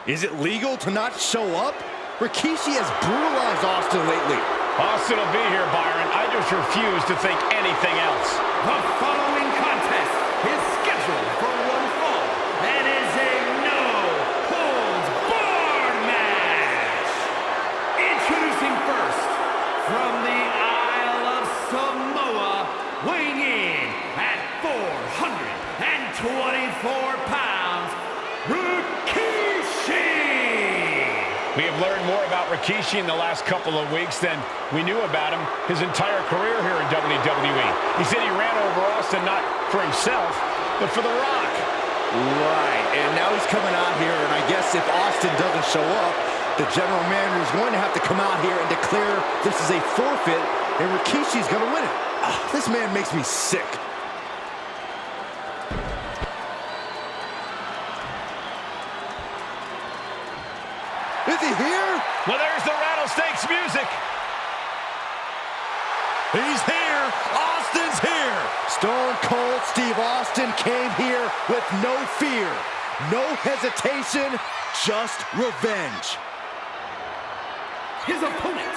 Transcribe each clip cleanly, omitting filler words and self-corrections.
Is it legal to not show up? Rikishi has brutalized Austin lately. Austin will be here, Byron. I just refuse to think anything else. The following contest is scheduled for one fall and is a no-holds-barred match. Introducing first, from the Isle of Samoa, weighing in at 424 pounds, Rikishi! We have learned more about Rikishi in the last couple of weeks than we knew about him his entire career here in WWE. He said he ran over Austin not for himself, but for The Rock. Right, and now he's coming out here, and I guess if Austin doesn't show up, the general manager is going to have to come out here and declare this is a forfeit, and Rikishi's going to win it. This man makes me sick. Is he here? Well, there's the Rattlesnakes music. He's here. Austin's here. Stone Cold Steve Austin came here with no fear, no hesitation, just revenge. His opponent,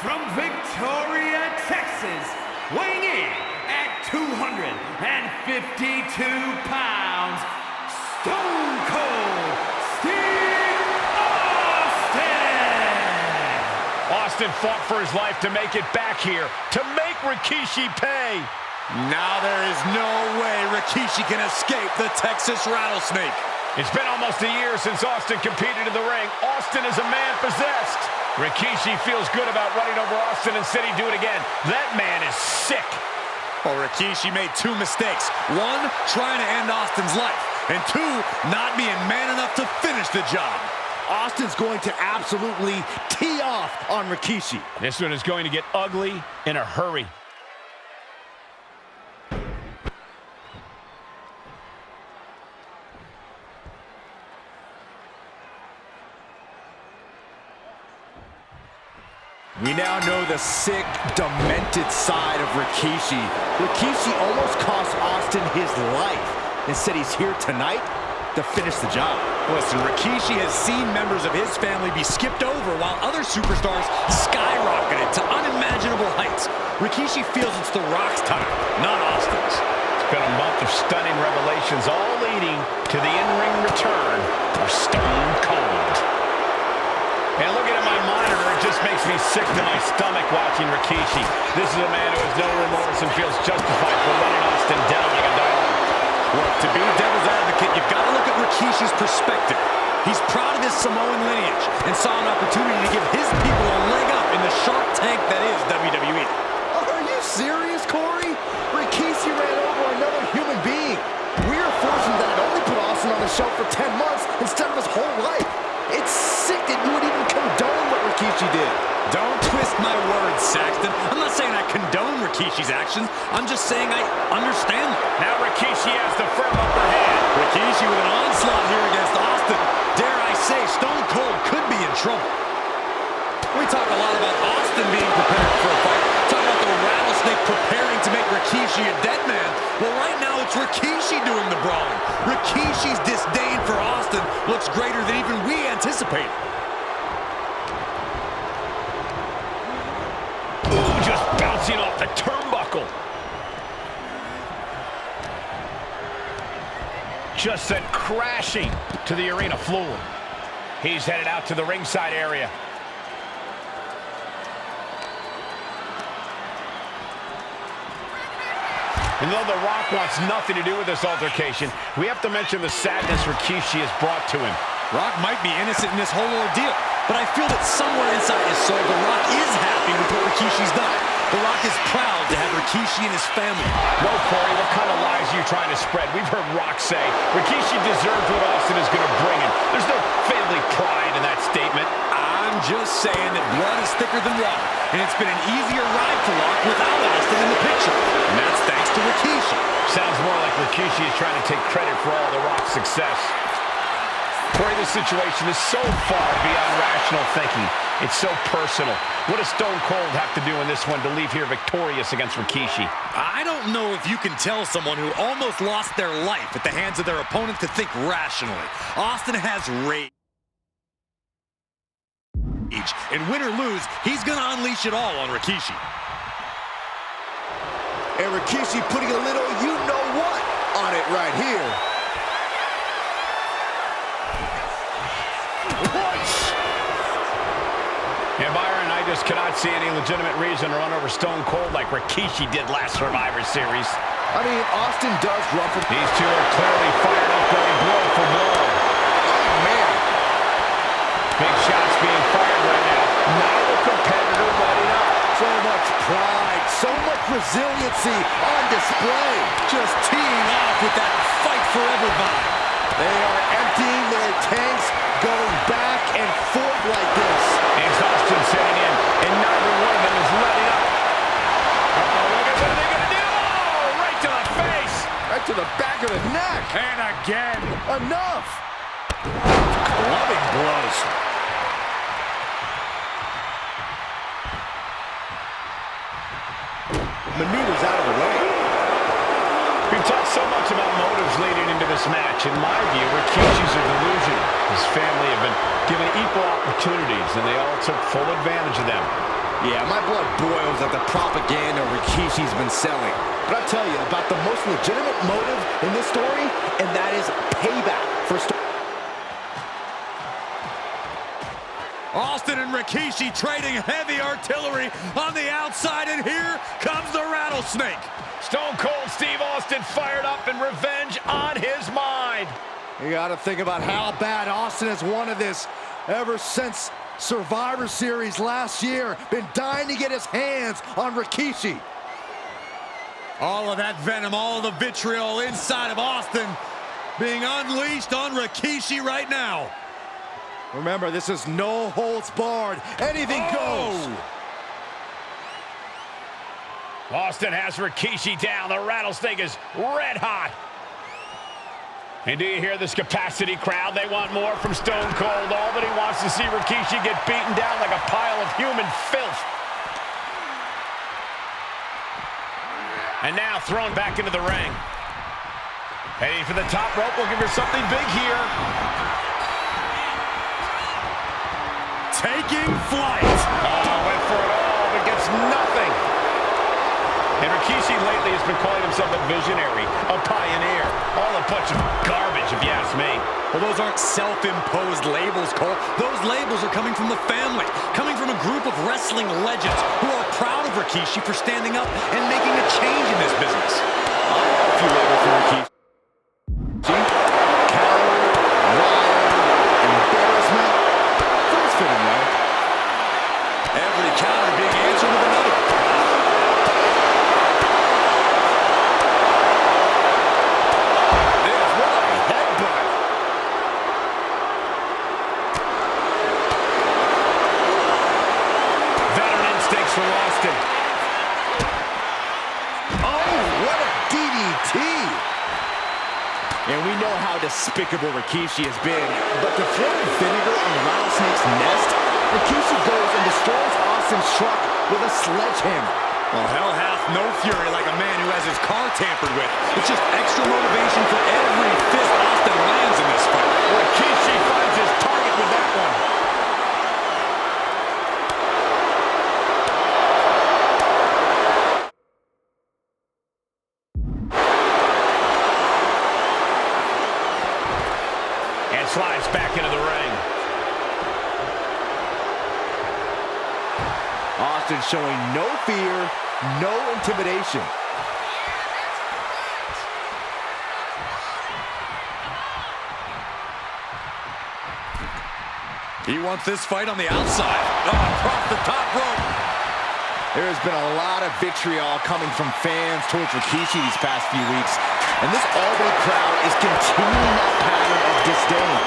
from Victoria, Texas, weighing in at 252 pounds, Stone Cold Steve Austin! Austin fought for his life to make it back here, to make Rikishi pay. Now there is no way Rikishi can escape the Texas Rattlesnake. It's been almost a year since Austin competed in the ring. Austin is a man possessed. Rikishi feels good about running over Austin and said he'd do it again. That man is sick. Well, Rikishi made two mistakes. One, trying to end Austin's life. And two, not being man enough to finish the job. Austin's going to absolutely tee off on Rikishi. This one is going to get ugly in a hurry. We now know the sick, demented side of Rikishi. Rikishi almost cost Austin his life and said he's here tonight to finish the job. Listen, Rikishi has seen members of his family be skipped over while other superstars skyrocketed to unimaginable heights. Rikishi feels it's The Rock's time, not Austin's. It's been a month of stunning revelations, all leading to the in-ring return of Stone Cold. And looking at my monitor, it just makes me sick to my stomach watching Rikishi. This is a man who has no remorse and feels justified for letting Austin down like a dog. Look, to be devil's advocate, you've got to look at Rikishi's perspective. He's proud of his Samoan lineage and saw an opportunity to give his people a leg up in the Shark Tank that is WWE. Are you serious, Corey? Rikishi ran over another human being. We're forcing that only put Austin on the shelf for 10 months instead of his whole life. It's sick that you would even condone what Rikishi did. Don't twist my words, Saxton. I'm not saying I condone Rikishi's actions. I'm just saying I understand them. Now Rikishi has the firm upper hand. Rikishi with an onslaught here against Austin. Dare I say, Stone Cold could be in trouble. We talk a lot about Austin being prepared for a fight. Talk about the Rattlesnake preparing to make Rikishi a dead man. Well, right now it's Rikishi doing the brawling. Rikishi's disdain for Austin looks greater than even we anticipated. Ooh, just bouncing off the turnbuckle. Just sent crashing to the arena floor. He's headed out to the ringside area. And though The Rock wants nothing to do with this altercation, we have to mention the sadness Rikishi has brought to him. Rock might be innocent in this whole ordeal, but I feel that somewhere inside his soul, The Rock is happy with what Rikishi's done. The Rock is proud to have Rikishi and his family. No, Corey, what kind of lies are you trying to spread? We've heard Rock say Rikishi deserves what Austin is going to bring him. There's no family pride in that statement. I'm just saying that blood is thicker than water, and it's been an easier ride for Rock without Austin in the picture. And that's thanks to Rikishi. Sounds more like Rikishi is trying to take credit for all The Rock's success. Corey, this situation is so far beyond rational thinking. It's so personal. What does Stone Cold have to do in this one to leave here victorious against Rikishi? I don't know if you can tell someone who almost lost their life at the hands of their opponent to think rationally. Austin has rage. And win or lose, he's going to unleash it all on Rikishi. And Rikishi putting a little you-know-what on it right here. Punch! And Byron, I just cannot see any legitimate reason to run over Stone Cold like Rikishi did last Survivor Series. I mean, Austin does run from... These two are clearly fired up, going blow for blow. Oh, man. Big shots being fired right now. Neither competitor letting up. So much pride, so much resiliency on display. Just teeing off with that fight forever vibe. They are emptying their tanks, going back and forth like this. Here's Austin setting in, and neither one of them is letting up. Oh, look at what are they going to do? Oh, right to the face. Right to the back of the neck. And again. Enough. Clubbing blows. Maneuvers out of the way. We've talked so much about motives leading into this match. In my view, Rikishi's a delusion. His family have been given equal opportunities, and they all took full advantage of them. Yeah, my blood boils at the propaganda Rikishi's been selling. But I'll tell you about the most legitimate motive in this story, and that is payback for Austin and Rikishi trading heavy artillery on the outside, and here comes the rattlesnake. Stone Cold Steve Austin fired up and revenge on his mind. You got to think about how bad Austin has wanted this ever since Survivor Series last year. Been dying to get his hands on Rikishi. All of that venom, all of the vitriol inside of Austin being unleashed on Rikishi right now. Remember, this is no holds barred. Anything goes. Austin has Rikishi down. The rattlesnake is red hot. And do you hear this capacity crowd? They want more from Stone Cold. All that he wants to see Rikishi get beaten down like a pile of human filth. And now thrown back into the ring. Heading for the top rope, looking for something big here. Taking flight. Oh, went for it all, but gets nothing. And Rikishi lately has been calling himself a visionary, a pioneer. All a bunch of garbage, if you ask me. Well, those aren't self-imposed labels, Cole. Those labels are coming from the family, coming from a group of wrestling legends who are proud of Rikishi for standing up and making a change in this business. I'll have a few labels for Rikishi. Every counter being answered with another. This, what a headbutt. Veteran instincts from Austin. Oh, what a DDT. And we know how despicable Rikishi has been, but to throw vinegar on the rattlesnake's nest, Rikishi goes and destroys Austin's truck with a sledgehammer. Well, hell hath no fury like a man who has his car tampered with. It's just extra motivation for every fist Austin lands in this fight. Rikishi finds his target with that one. And slides back into the ring. Austin showing no fear, no intimidation. He wants this fight on the outside. Oh, across the top rope. There has been a lot of vitriol coming from fans towards Rikishi these past few weeks, and this Albany crowd is continuing that pattern of disdain.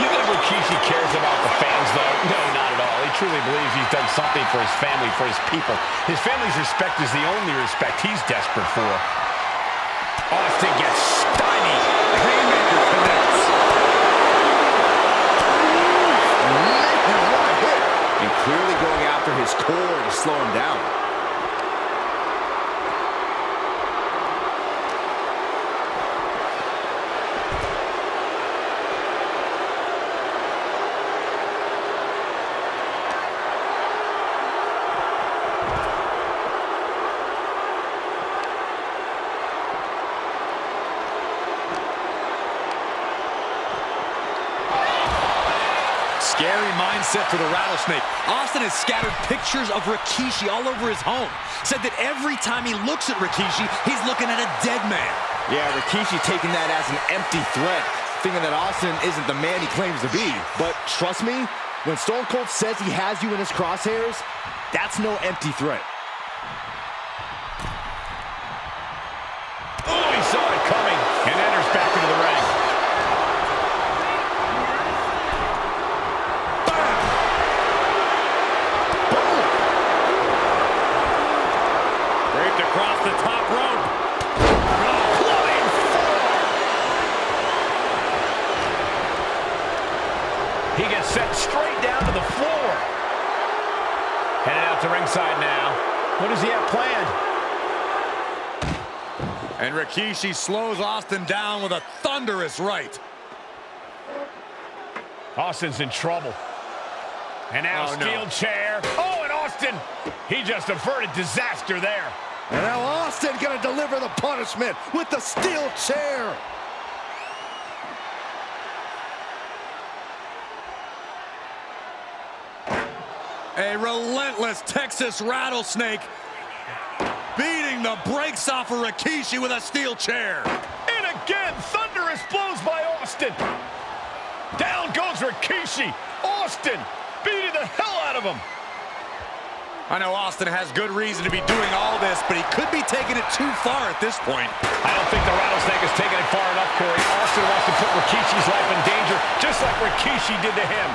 You think Rikishi cares about the fans, though? No, not at all. He truly believes he's done something for his family, for his people. His family's respect is the only respect he's desperate for. Austin gets stymied. Haymaker connects. And clearly going after his core to slow him down. mindset for the Rattlesnake. Austin has scattered pictures of Rikishi all over his home. Said that every time he looks at Rikishi, he's looking at a dead man. Yeah, Rikishi taking that as an empty threat, thinking that Austin isn't the man he claims to be. But trust me, when Stone Cold says he has you in his crosshairs, that's no empty threat. Oh, he saw it coming and enters back into the ring. Draped across the top rope. Flying forearm. He gets set straight down to the floor. Headed out to ringside now. What does he have planned? And Rikishi slows Austin down with a thunderous right. Austin's in trouble. And now steel chair. Oh, and Austin, he just averted disaster there. And now Austin gonna deliver the punishment with the steel chair. A relentless Texas Rattlesnake beating the brakes off of Rikishi with a steel chair. And again, thunderous blows by Austin. Down goes Rikishi. Austin beating the hell out of him. I know Austin has good reason to be doing all this, but he could be taking it too far at this point. I don't think the Rattlesnake is taking it far enough, Corey. Austin wants to put Rikishi's life in danger, just like Rikishi did to him.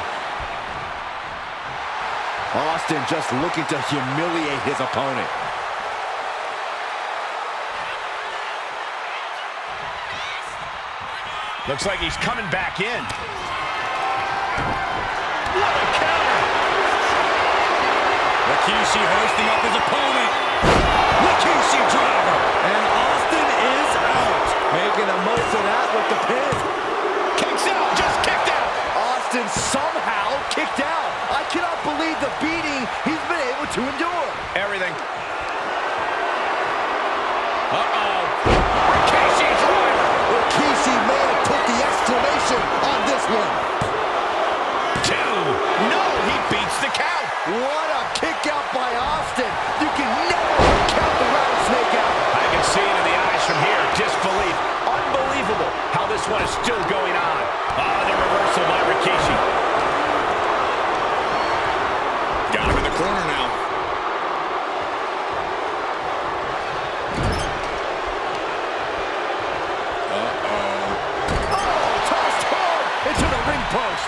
Austin just looking to humiliate his opponent. Looks like he's coming back in. What a counter! Rikishi hoisting up his opponent. Rikishi driver. And Austin is out. Making the most of that with the pin. Kicks out, just kicked out. Austin somehow kicked out. I cannot believe the beating he's been able to endure. Everything. Uh-oh. Rikishi driver. Rikishi may have put the exclamation on this one. 2. No, he beats the count. What a kick out by Austin. You can never count the Rattlesnake out. I can see it in the eyes from here. Disbelief. Unbelievable how this one is still going on. The reversal by Rikishi. Got him in the corner now. Tossed hard into the ring post.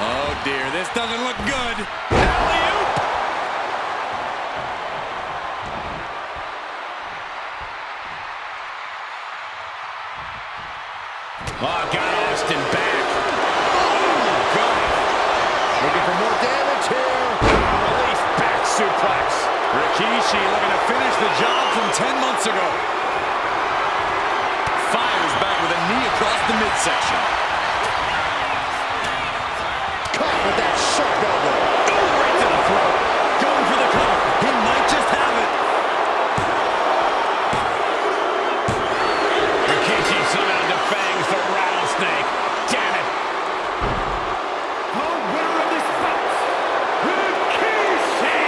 Oh dear, this doesn't look good. Alley-oop. Oh, got Austin back. Oh, God. Looking for more damage here. Release back suplex. Rikishi looking to finish the job from 10 months ago. Fires back with a knee across the midsection. Caught with that sharp elbow. Right to the throat. Going for the cover. He might just have it. Rikishi somehow defangs the Rattlesnake. Damn it. The winner of this bout, Rikishi!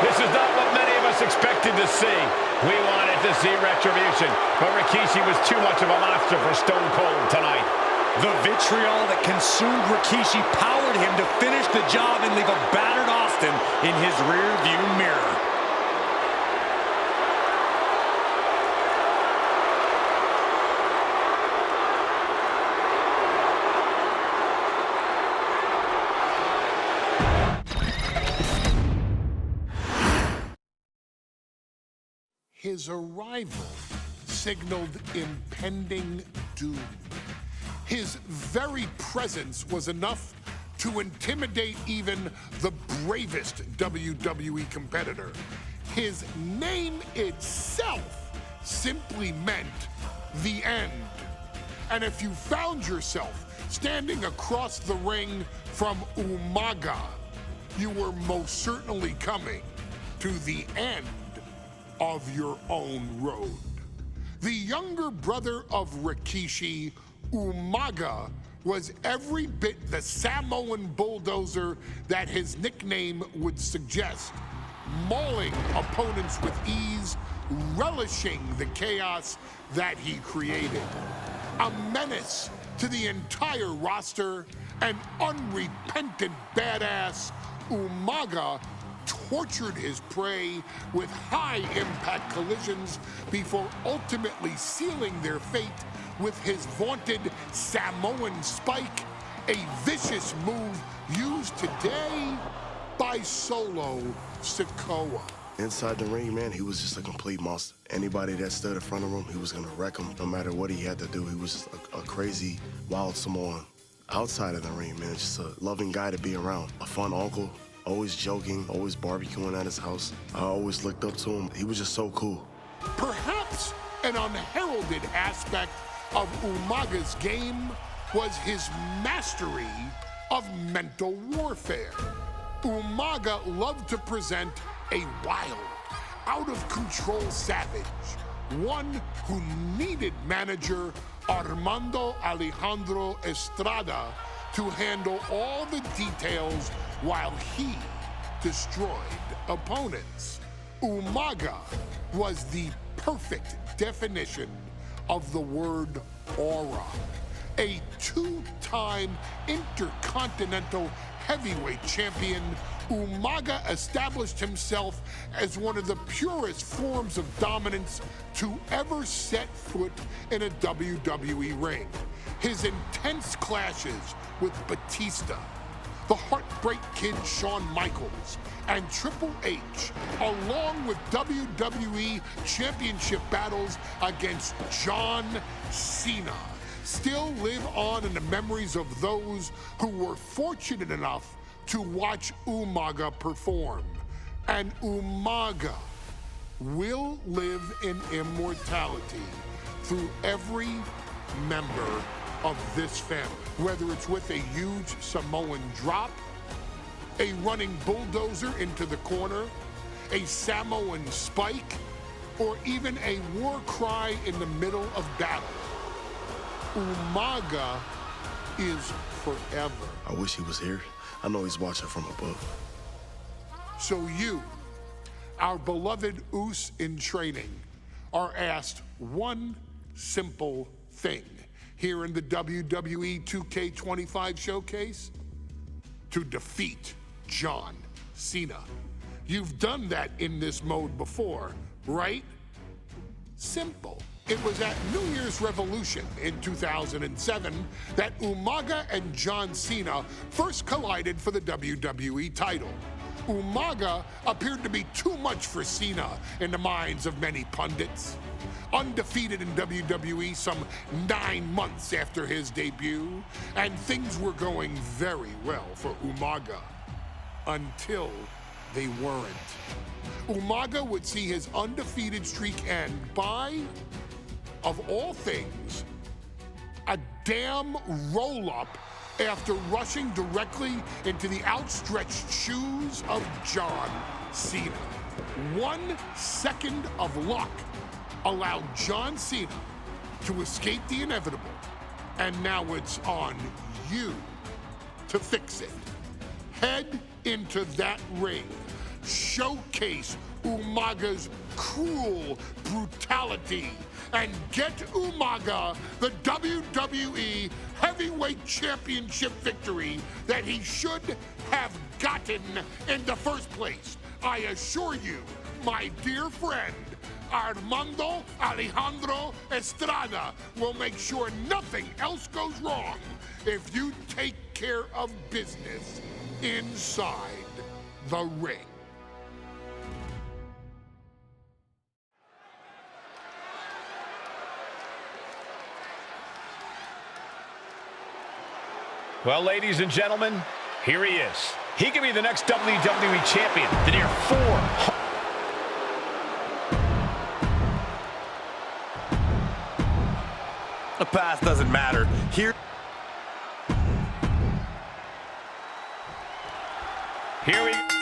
This is not what many of us expected to see. We wanted to see retribution, but Rikishi was too much of a monster for Stone Cold tonight. The vitriol that consumed Rikishi powered him to finish the job and leave a battered Austin in his rear-view mirror. His arrival signaled impending doom. His very presence was enough to intimidate even the bravest WWE competitor. His name itself simply meant the end. And if you found yourself standing across the ring from Umaga, you were most certainly coming to the end of your own road. The younger brother of Rikishi, Umaga, was every bit the Samoan bulldozer that his nickname would suggest, mauling opponents with ease, relishing the chaos that he created. A menace to the entire roster, an unrepentant badass, Umaga tortured his prey with high-impact collisions before ultimately sealing their fate with his vaunted Samoan spike, a vicious move used today by Solo Sikoa. Inside the ring, man, he was just a complete monster. Anybody that stood in front of him, he was gonna wreck him no matter what he had to do. He was just a crazy, wild Samoan. Outside of the ring, man, just a loving guy to be around. A fun uncle, always joking, always barbecuing at his house. I always looked up to him. He was just so cool. Perhaps an unheralded aspect of Umaga's game was his mastery of mental warfare. Umaga loved to present a wild, out-of-control savage, one who needed manager Armando Alejandro Estrada to handle all the details while he destroyed opponents. Umaga was the perfect definition of the word aura. A two-time intercontinental heavyweight champion, Umaga established himself as one of the purest forms of dominance to ever set foot in a WWE ring. His intense clashes with Batista, the Heartbreak Kid Shawn Michaels, and Triple H, along with WWE Championship battles against John Cena, still live on in the memories of those who were fortunate enough to watch Umaga perform. And Umaga will live in immortality through every member of this family, whether it's with a huge Samoan drop, a running bulldozer into the corner, a Samoan spike, or even a war cry in the middle of battle. Umaga is forever. I wish he was here. I know he's watching from above. So you, our beloved Us in training, are asked one simple thing here in the WWE 2K25 showcase: to defeat John Cena. You've done that in this mode before, right? Simple. It was at New Year's Revolution in 2007 that Umaga and John Cena first collided for the WWE title. Umaga appeared to be too much for Cena in the minds of many pundits. Undefeated in WWE some 9 months after his debut, and things were going very well for Umaga until they weren't. Umaga would see his undefeated streak end by, of all things, a damn roll-up after rushing directly into the outstretched shoes of John Cena. 1 second of luck allowed John Cena to escape the inevitable, and now it's on you to fix it. Head into that ring, showcase Umaga's cruel brutality, and get Umaga the WWE Heavyweight Championship victory that he should have gotten in the first place. I assure you, my dear friend, Armando Alejandro Estrada will make sure nothing else goes wrong if you take care of business inside the ring. Well, ladies and gentlemen, here he is. He could be the next WWE champion. The near 4. The past doesn't matter. Here we